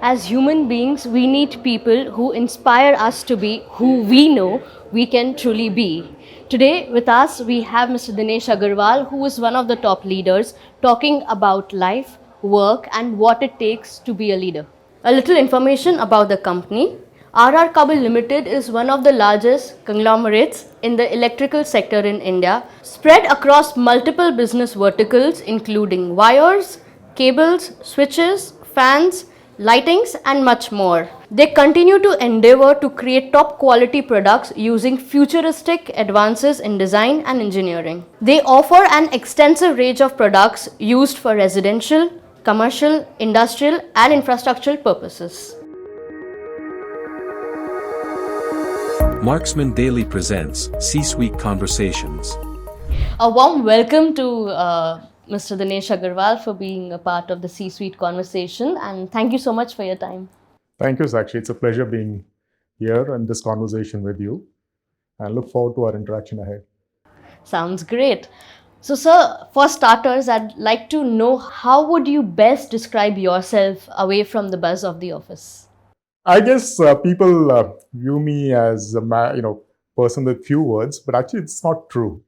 As human beings, we need people who inspire us to be who we know we can truly be. Today, with us, we have Mr. Dinesh Aggarwal, who is one of the top leaders, talking about life, work, and what it takes to be a leader. A little information about the company. RR Kabel Limited is one of the largest conglomerates in the electrical sector in India, spread across multiple business verticals including wires, cables, switches, fans, lightings, and much more. They continue to endeavor to create top quality products using futuristic advances in design and engineering. They offer an extensive range of products used for residential, commercial, industrial, and infrastructural purposes. Marksman Daily presents C-Suite Conversations. A warm welcome to Mr. Dinesh Aggarwal for being a part of the C-Suite conversation, and thank you so much for your time. Thank you, Sakshi. It's a pleasure being here in this conversation with you. I look forward to our interaction ahead. Sounds great. So, sir, for starters, I'd like to know how would you best describe yourself away from the buzz of the office? I guess people view me as a person with few words, but actually it's not true.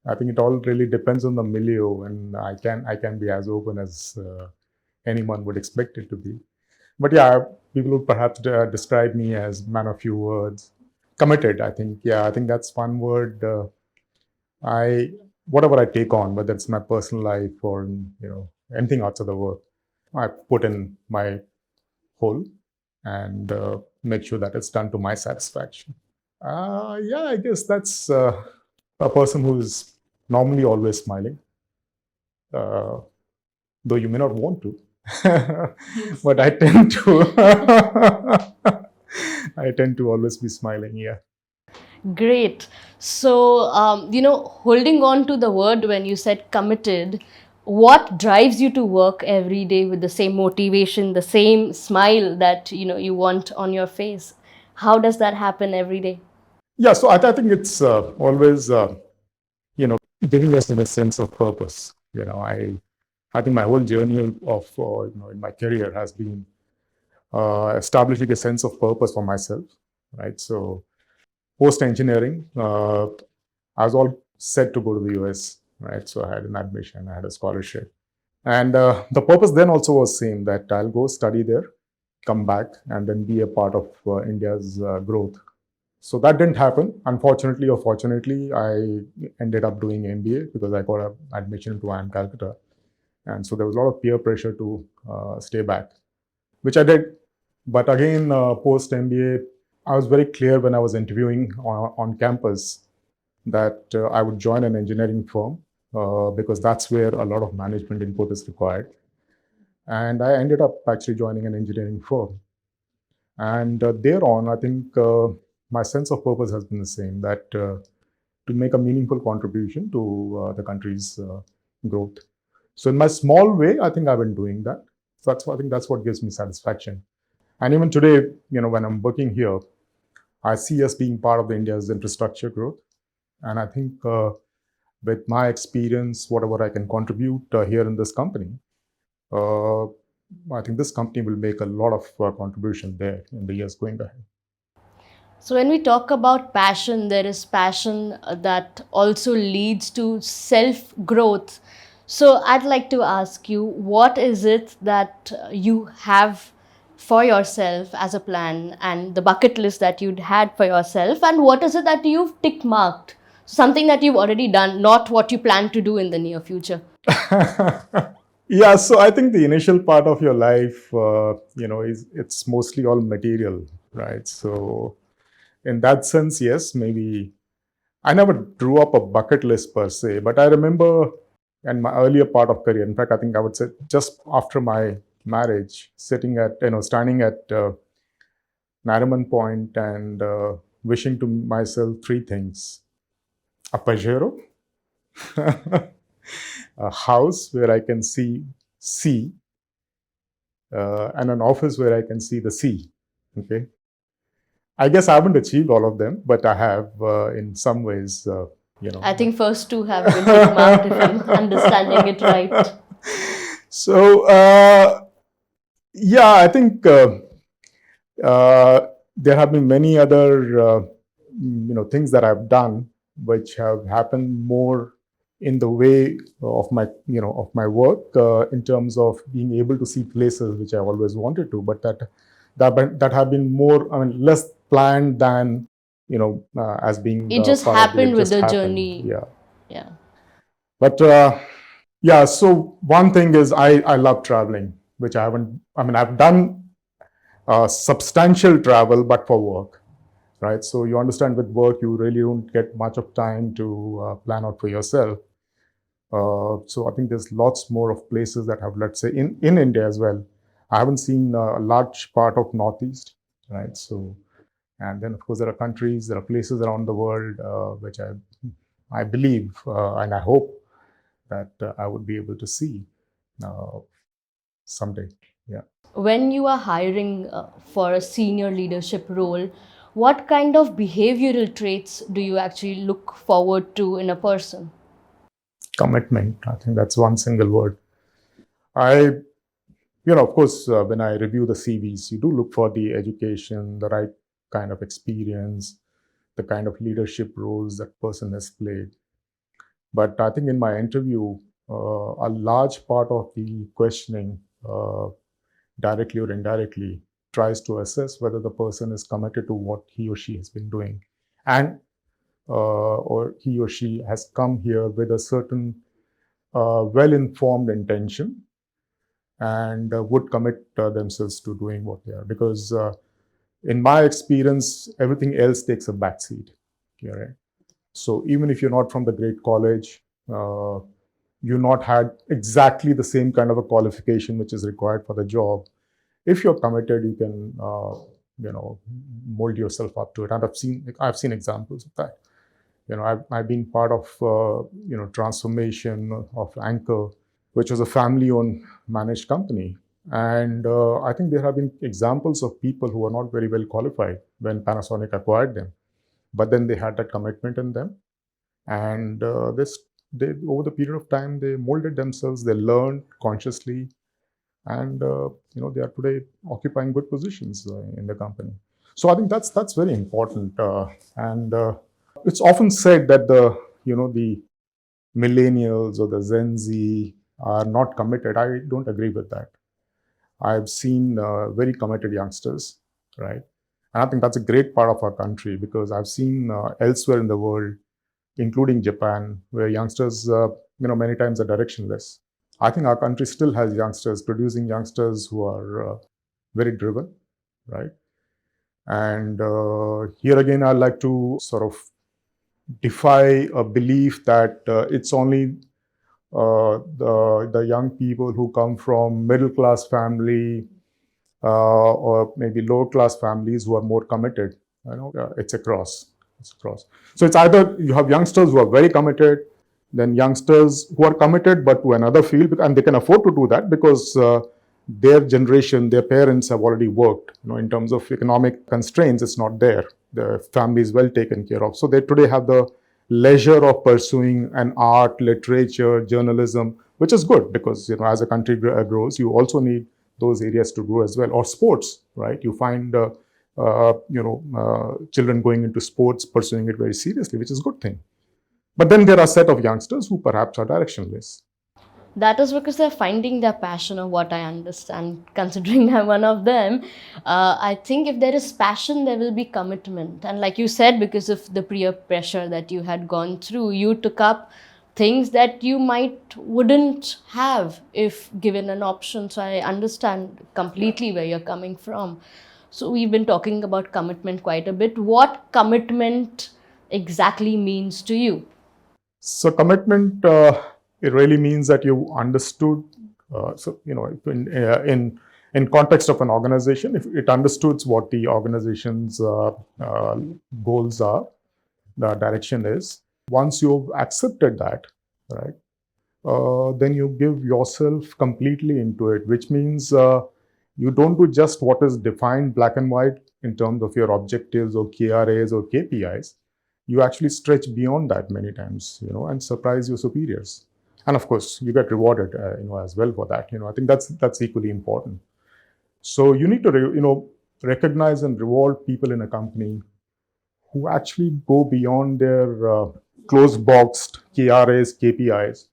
I think it all really depends on the milieu, and I can be as open as anyone would expect it to be. But yeah, people would perhaps describe me as man of few words, committed. I think that's one word. I Whatever I take on, whether it's my personal life or anything outside the work, I put in my whole and make sure that it's done to my satisfaction. Yeah, I guess that's a person who is normally always smiling, though you may not want to. But I tend to I tend to always be smiling. Yeah. Great. So, holding on to the word when you said committed, what drives you to work every day with the same motivation, the same smile that you want on your face? How does that happen every day? Yeah. So I think it's always giving us a sense of purpose. I think my whole journey of in my career has been establishing a sense of purpose for myself. Right. So post engineering, I was all set to go to the US. Right. So I had an admission, I had a scholarship, and the purpose then also was same, that I'll go study there, come back, and then be a part of India's growth. So that didn't happen. Unfortunately or fortunately, I ended up doing MBA because I got an admission to IIM Calcutta. And so there was a lot of peer pressure to stay back, which I did. But again, post MBA, I was very clear when I was interviewing on campus that I would join an engineering firm because that's where a lot of management input is required. And I ended up actually joining an engineering firm. And thereon, I think my sense of purpose has been the same, that to make a meaningful contribution to the country's growth. So in my small way, I think I've been doing that. So I think that's what gives me satisfaction. And even today, when I'm working here, I see us being part of India's infrastructure growth. And I think with my experience, whatever I can contribute here in this company, I think this company will make a lot of contribution there in the years going ahead. So, when we talk about passion, there is passion that also leads to self growth. So, I'd like to ask you, what is it that you have for yourself as a plan, and the bucket list that you'd had for yourself, and what is it that you've tick marked? Something that you've already done, not what you plan to do in the near future. Yeah, so I think the initial part of your life, it's mostly all material, right? So in that sense, yes, maybe I never drew up a bucket list per se, but I remember in my earlier part of career, in fact, I think I would say just after my marriage, standing at Nariman Point and wishing to myself three things: a Pajero, a house where I can see sea, and an office where I can see the sea. Okay. I guess I haven't achieved all of them, but I have in some ways, I think first two have been tick marked if I'm understanding it right. So, Yeah, I think there have been many other things that I've done which have happened more in the way of my work, in terms of being able to see places which I always wanted to, but that have been more, I mean, less planned than as being It just part of the, happened it with just the happened. journey. Yeah. Yeah. But yeah, so one thing is I love traveling, which I haven't. I mean, I've done substantial travel, but for work, right? So you understand, with work, you really don't get much of time to plan out for yourself. So I think there's lots more of places that have, let's say, in India as well. I haven't seen a large part of Northeast, right? So, and then of course there are countries, there are places around the world which I believe and I hope that I would be able to see uh, someday. Yeah. When you are hiring for a senior leadership role, what kind of behavioral traits do you actually look forward to in a person? Commitment. I think that's one single word. I, of course, when I review the CVs, you do look for the education, the right kind of experience, the kind of leadership roles that person has played. But I think in my interview, a large part of the questioning, directly or indirectly, tries to assess whether the person is committed to what he or she has been doing, and or he or she has come here with a certain well-informed intention, and would commit themselves to doing what they are. Because in my experience, everything else takes a backseat. Yeah, right? So even if you're not from the great college, you not had exactly the same kind of a qualification which is required for the job. If you're committed, you can mold yourself up to it. And I've seen examples of that. I've been part of transformation of Anchor, which was a family-owned managed company. And I think there have been examples of people who are not very well qualified when Panasonic acquired them, but then they had that commitment in them, and they, over the period of time, they molded themselves. They learned consciously, and they are today occupying good positions in the company. So I think that's very important, and it's often said that the millennials or the Gen Z are not committed. I don't agree with that. I've seen very committed youngsters, right? And I think that's a great part of our country, because I've seen elsewhere in the world, including Japan, where youngsters, many times are directionless. I think our country still has youngsters, producing youngsters who are very driven, right? And here again, I like to sort of defy a belief that it's only the young people who come from middle class family or maybe lower class families who are more committed. It's across. It's across. So it's either you have youngsters who are very committed, then youngsters who are committed but to another field, and they can afford to do that because their generation, their parents have already worked. In terms of economic constraints, it's not there. The family is well taken care of. So they today have the leisure of pursuing an art, literature, journalism, which is good, because as a country grows, you also need those areas to grow as well. Or sports, right? You find children going into sports, pursuing it very seriously, which is a good thing. But then there are a set of youngsters who perhaps are directionless. That is because they're finding their passion, of what I understand. Considering I'm one of them, I think if there is passion, there will be commitment. And like you said, because of the peer pressure that you had gone through, you took up things that you wouldn't have if given an option. So I understand completely where you're coming from. So we've been talking about commitment quite a bit. What commitment exactly means to you? So commitment, it really means that you understood. In context of an organization, if it understood what the organization's goals are, the direction is. Once you've accepted that, right, then you give yourself completely into it, which means you don't do just what is defined black and white in terms of your objectives or KRAs or KPIs. You actually stretch beyond that many times, and surprise your superiors. And of course, you get rewarded, as well for that. I think that's equally important. So you need to recognize and reward people in a company who actually go beyond their closed boxed KRAs, KPIs,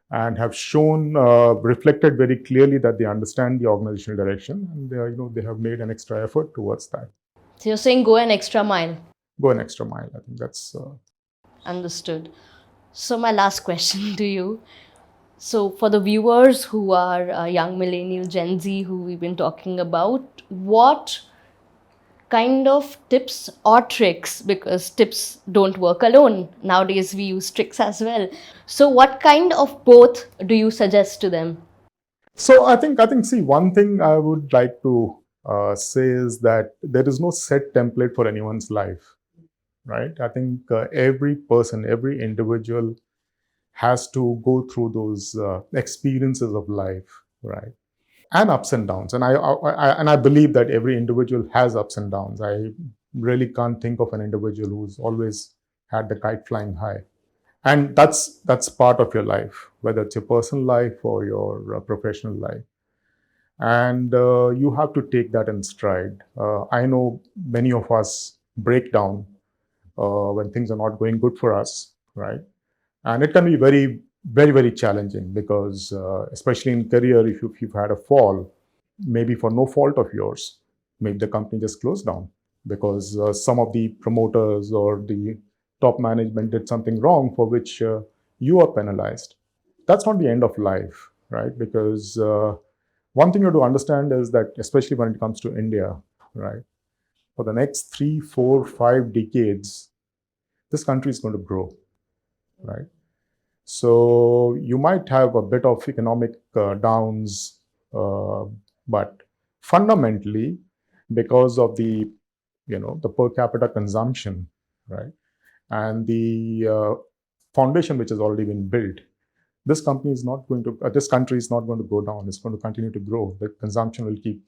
and have shown reflected very clearly that they understand the organizational direction, and they have made an extra effort towards that. So you're saying go an extra mile. Go an extra mile. I think that's Understood. So my last question to you. So for the viewers who are young millennial Gen Z who we've been talking about, what kind of tips or tricks, because tips don't work alone, nowadays we use tricks as well, so what kind of both do you suggest to them? so. I think. See, one thing I would like to say is that there is no set template for anyone's life, right? I think every person, every individual has to go through those experiences of life, right? And ups and downs. And I believe that every individual has ups and downs. I really can't think of an individual who's always had the kite flying high. And that's part of your life, whether it's your personal life or your professional life. And you have to take that in stride. I know many of us break down when things are not going good for us, right? And it can be very, very, very challenging because, especially in career, if you've had a fall, maybe for no fault of yours, maybe the company just closed down because some of the promoters or the top management did something wrong for which you are penalized. That's not the end of life, right? Because one thing you have to understand is that, especially when it comes to India, right, for the next 3, 4, 5 decades, this country is going to grow, right? So you might have a bit of economic downs, but fundamentally, because of the per capita consumption, right, and the foundation which has already been built, this country is not going to go down. It's going to continue to grow. The consumption will keep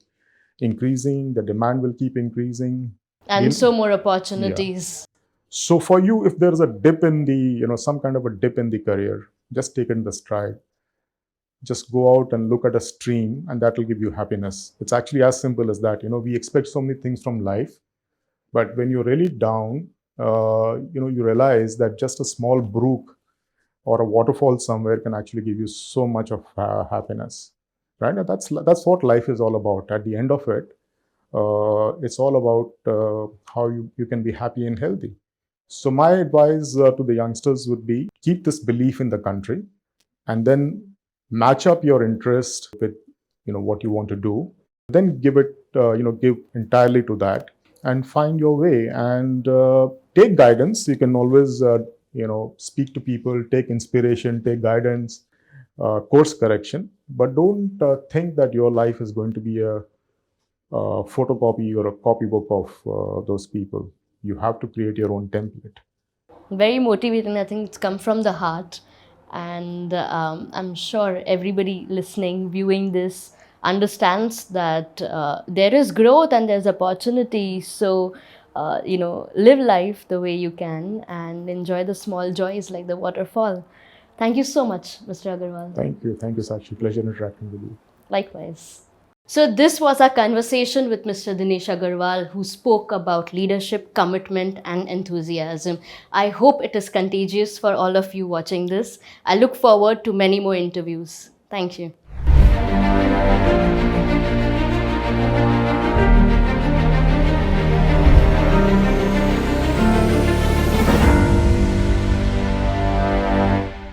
increasing. The demand will keep increasing. And so more Yeah. opportunities. So for you, if there's a dip in some kind of a dip in the career, just take it in the stride. Just go out and look at a stream, and that will give you happiness. It's actually as simple as that. We expect so many things from life, but when you're really down, you realize that just a small brook or a waterfall somewhere can actually give you so much of happiness, right? And that's what life is all about. At the end of it, it's all about how you can be happy and healthy. So my advice to the youngsters would be keep this belief in the country, and then match up your interest with what you want to do. Then give entirely to that and find your way, and take guidance. You can always speak to people, take inspiration, take guidance, course correction, but don't think that your life is going to be a photocopy or a copybook of those people. You have to create your own template. Very motivating. I think it's come from the heart. And I'm sure everybody listening, viewing this, understands that there is growth and there's opportunity. So, live life the way you can and enjoy the small joys like the waterfall. Thank you so much, Mr. Agarwal. Thank you, Sakshi. Pleasure interacting with you. Likewise. So this was our conversation with Mr. Dinesh Aggarwal, who spoke about leadership, commitment and enthusiasm. I hope it is contagious for all of you watching this. I look forward to many more interviews. Thank you.